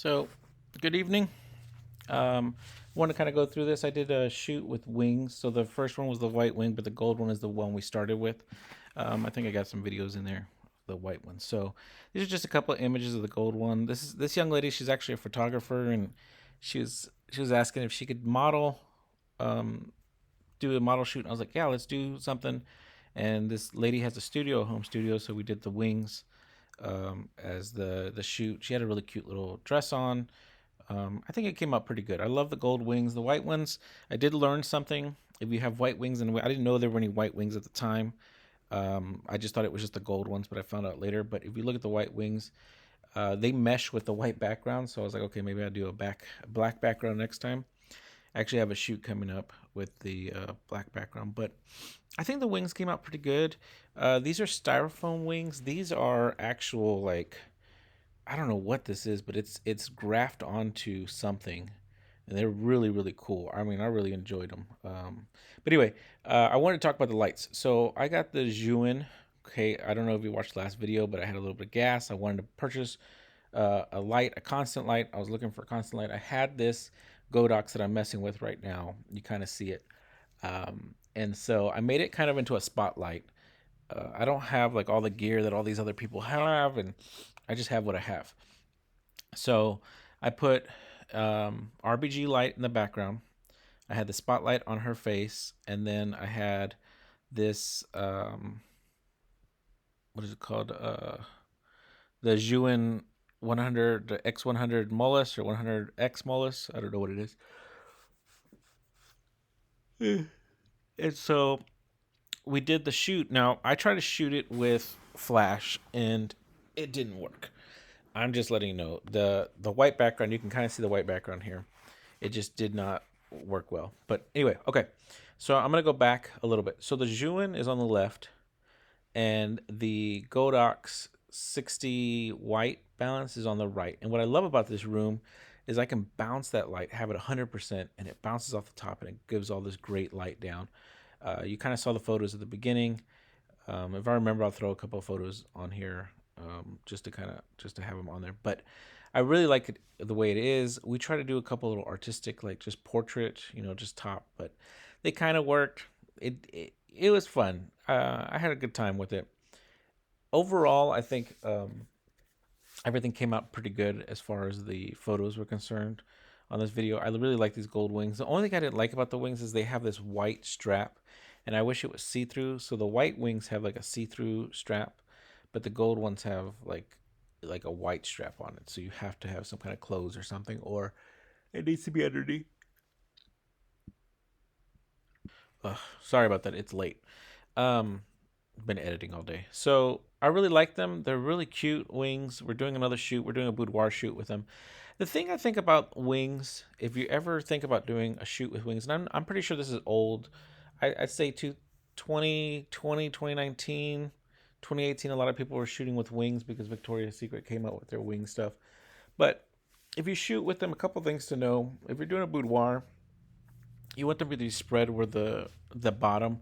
So, good evening. Want to kind of go through this. I did a shoot with wings. So the first one was the white wing, but the gold one is the one we started with. I think I got some videos in there, the white one. So these are just a couple of images of the gold one. This young lady. She's actually a photographer, and she was asking if she could model, um, do a model shoot. And I was like, yeah, let's do something. And this lady has a studio, a home studio, so we did the wings as the shoot. She had a really cute little dress on. I think it came out pretty good. I love the gold wings. The white ones, I did learn something. If you have white wings, and I didn't know there were any white wings at the time. I just thought it was just the gold ones, but I found out later. But if you look at the white wings, they mesh with the white background. So I was like, okay, maybe I'll do a black background next time. I actually have a shoot coming up with the black background, but I think the wings came out pretty good. These are styrofoam wings. These are actual, like, I don't know what this is, but it's graphed onto something, and they're really cool. I mean, I really enjoyed them. But anyway, I wanted to talk about the lights. So I got the Zhiyun. Okay, I don't know if you watched the last video, but I had a little bit of gas. I wanted to purchase a light, a constant light. I was looking for a constant light. I had this Godox that I'm messing with right now. You kind of see it, and so I made it kind of into a spotlight. I don't have like all the gear that all these other people have, and I just have what I have. So I put RBG light in the background. I had the spotlight on her face, and then I had this what is it called? The Zhiyun 100, the X100 Molus or 100X Molus. I don't know what it is. And so we did the shoot. Now I tried to shoot it with flash, and it didn't work. I'm just letting you know the white background. You can kind of see the white background here. It just did not work well. But anyway, okay. So I'm gonna go back a little bit. So the Zhiyun is on the left, and the Godox 60 white balance is on the right. And what I love about this room is I can bounce that light, have it 100%, and it bounces off the top, and it gives all this great light down. You kind of saw the photos at the beginning. If I remember, I'll throw a couple of photos on here, just to have them on there. But I really like it the way it is. We try to do a couple little artistic, like just portrait, just top, but they kind of worked. It was fun. I had a good time with it. Overall, I think everything came out pretty good as far as the photos were concerned on this video. I really like these gold wings. The only thing I didn't like about the wings is they have this white strap, and I wish it was see-through. So the white wings have like a see-through strap, but the gold ones have like a white strap on it. So you have to have some kind of clothes or something, or it needs to be underneath. Sorry about that. It's late. Um, been editing all day. So I really like them. They're really cute wings. We're doing another shoot. We're doing a boudoir shoot with them. The thing I think about wings, if you ever think about doing a shoot with wings, and I'm pretty sure this is old. I'd say 2020, 2019, 2018, a lot of people were shooting with wings because Victoria's Secret came out with their wing stuff. But if you shoot with them, a couple things to know. If you're doing a boudoir, you want them to be spread where the bottom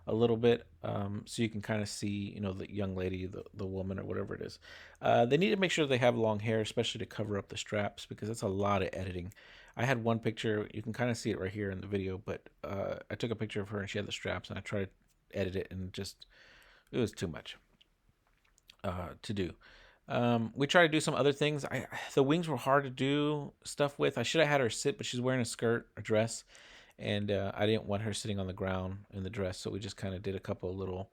a little bit, so you can kind of see, the young lady, the woman, or whatever it is. They need to make sure they have long hair, especially to cover up the straps, because that's a lot of editing. I had one picture, you can kind of see it right here in the video, but I took a picture of her and she had the straps, and I tried to edit it, and just it was too much to do. We tried to do some other things. The wings were hard to do stuff with. I should have had her sit, but she's wearing a skirt, a dress, and I didn't want her sitting on the ground in the dress, so we just kind of did a couple of little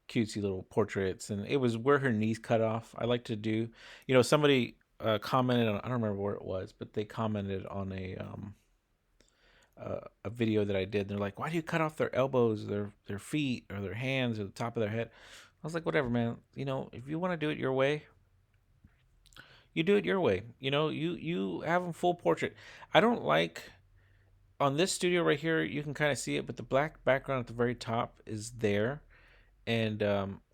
cutesy little portraits, and it was where her knees cut off. I like to do, somebody commented on, I don't remember where it was, but they commented on a video that I did. They're like, why do you cut off their elbows, their feet, or their hands, or the top of their head? I was like, whatever, man. If you want to do it your way, you do it your way. You have a full portrait. I don't like, on this studio right here, you can kind of see it, but the black background at the very top is there, and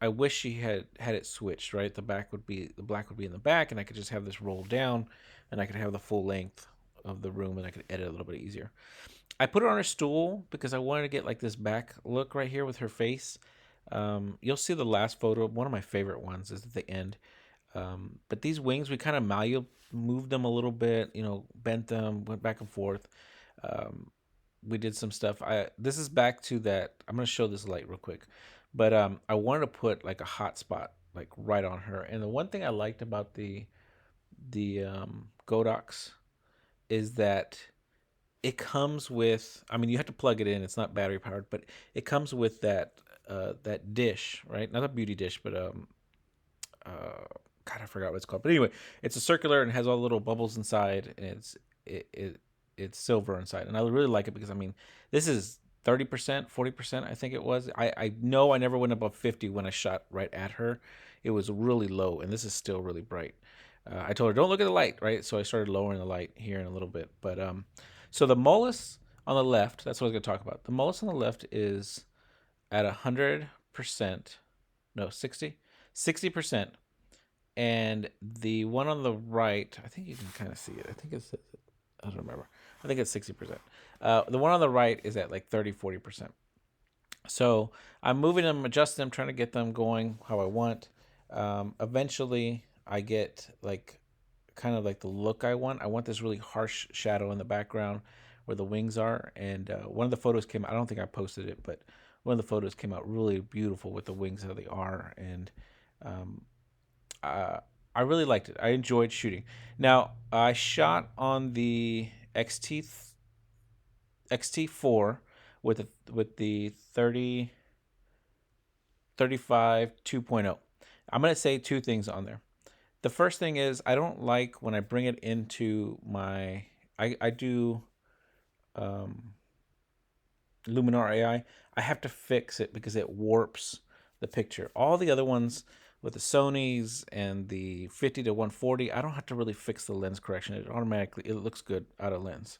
I wish she had it switched. Right, the black would be in the back, and I could just have this roll down, and I could have the full length of the room, and I could edit a little bit easier. I put her on her stool because I wanted to get like this back look right here with her face. You'll see the last photo. One of my favorite ones is at the end. But these wings, we kind of moved them a little bit, bent them, went back and forth. Um, we did some stuff. This is back to that. I'm gonna show this light real quick, but I wanted to put like a hot spot like right on her. And the one thing I liked about the Godox is that it comes with. I mean, you have to plug it in. It's not battery powered, but it comes with that dish, right? Not a beauty dish, but God, I forgot what it's called. But anyway, it's a circular and has all the little bubbles inside, and it's silver inside. And I really like it because I mean, this is 30%, 40%, I think it was. I know I never went above 50 when I shot right at her. It was really low, and this is still really bright. I told her don't look at the light, right? So I started lowering the light here in a little bit. But so the Molus on the left, that's what I was gonna talk about. The Molus on the left is at 100%, no 60%, and the one on the right, I think you can kind of see it. I don't remember. I think it's 60%. The one on the right is at like 30-40%. So I'm moving them, adjusting them, trying to get them going how I want. Eventually, I get like kind of like the look I want. I want this really harsh shadow in the background where the wings are. And one of the photos came out. I don't think I posted it, but one of the photos came out really beautiful with the wings how they are. And um, I really liked it. I enjoyed shooting. Now I shot on the XT4 with the 35 2.0. I'm gonna say two things on there. The first thing is I don't like when I bring it into my I do um, Luminar AI. I have to fix it because it warps the picture. All the other ones with the Sonys and the 50 to 140, I don't have to really fix the lens correction. It looks good out of lens.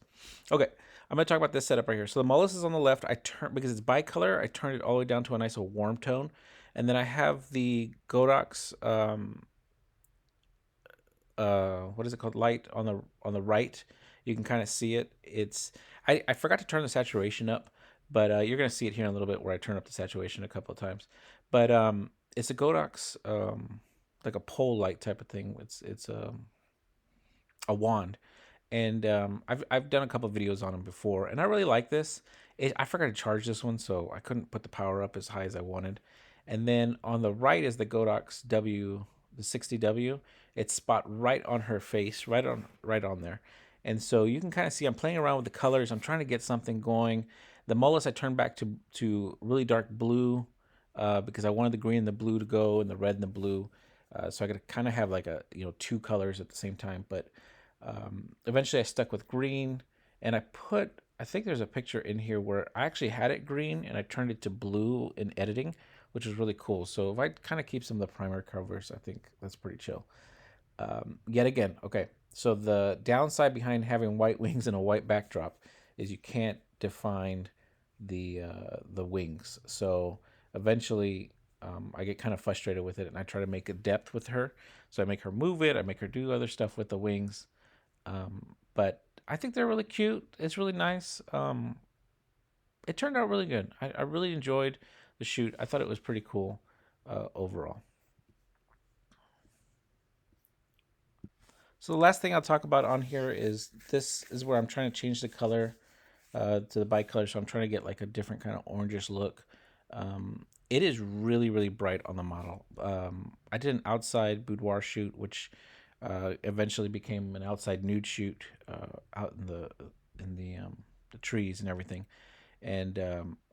Okay, I'm gonna talk about this setup right here. So the Molus is on the left. I turn because it's bicolor. I turned it all the way down to a nice warm tone, and then I have the Godox what is it called, light on the right. You can kind of see it. I forgot to turn the saturation up, but you're gonna see it here in a little bit where I turn up the saturation a couple of times. But it's a Godox like a pole light type of thing. It's a wand, and I've done a couple of videos on them before, and I really like this. I forgot to charge this one, so I couldn't put the power up as high as I wanted. And then on the right is the Godox the 60W. It's spot right on her face, right on there. And so you can kind of see I'm playing around with the colors. I'm trying to get something going. The Molus I turned back to really dark blue because I wanted the green and the blue to go, and the red and the blue. So I got to kind of have like two colors at the same time. But eventually I stuck with green, and I think there's a picture in here where I actually had it green and I turned it to blue in editing, which was really cool. So if I kind of keep some of the primary covers, I think that's pretty chill. Yet again, okay. So the downside behind having white wings and a white backdrop is you can't define the wings. So eventually, I get kind of frustrated with it, and I try to make a depth with her. So I make her move it. I make her do other stuff with the wings. But I think they're really cute. It's really nice. It turned out really good. I really enjoyed the shoot. I thought it was pretty cool overall. So the last thing I'll talk about on here is this is where I'm trying to change the color to the bicolor. So I'm trying to get like a different kind of orangish look. It is really, really bright on the model. I did an outside boudoir shoot, which eventually became an outside nude shoot out in the trees and everything. And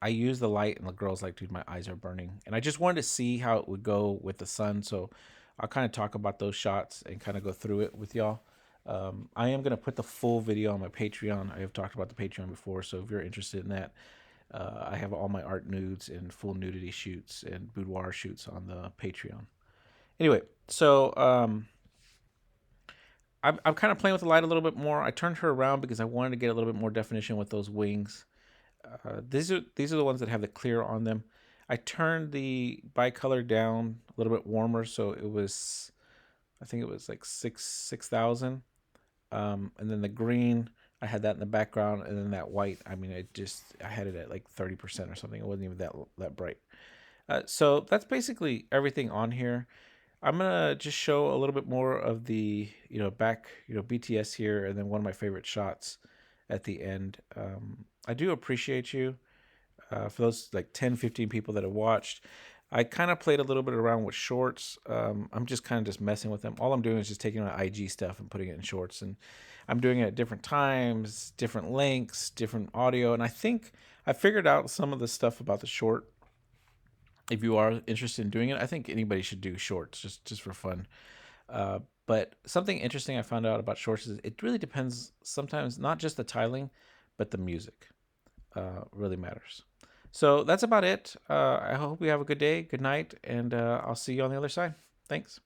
I used the light, and the girl's like, dude, my eyes are burning. And I just wanted to see how it would go with the sun. So I'll kind of talk about those shots and kind of go through it with y'all. I am going to put the full video on my Patreon. I have talked about the Patreon before, so if you're interested in that, I have all my art nudes and full nudity shoots and boudoir shoots on the Patreon. Anyway, so I'm kind of playing with the light a little bit more. I turned her around because I wanted to get a little bit more definition with those wings. These are the ones that have the clear on them. I turned the bicolor down a little bit warmer, so it was, I think it was like 6,000. And then the green, I had that in the background, and then that white, I mean, I had it at like 30% or something. It wasn't even that bright. So that's basically everything on here. I'm gonna just show a little bit more of the back BTS here, and then one of my favorite shots at the end. I do appreciate you for those like 10-15 people that have watched. I kind of played a little bit around with shorts. I'm just kind of just messing with them. All I'm doing is just taking my IG stuff and putting it in shorts, and I'm doing it at different times, different lengths, different audio, and I think I figured out some of the stuff about the short. If you are interested in doing it, I think anybody should do shorts just for fun. But something interesting I found out about shorts is it really depends sometimes, not just the tiling, but the music really matters. So that's about it. I hope you have a good day, good night, and I'll see you on the other side. Thanks.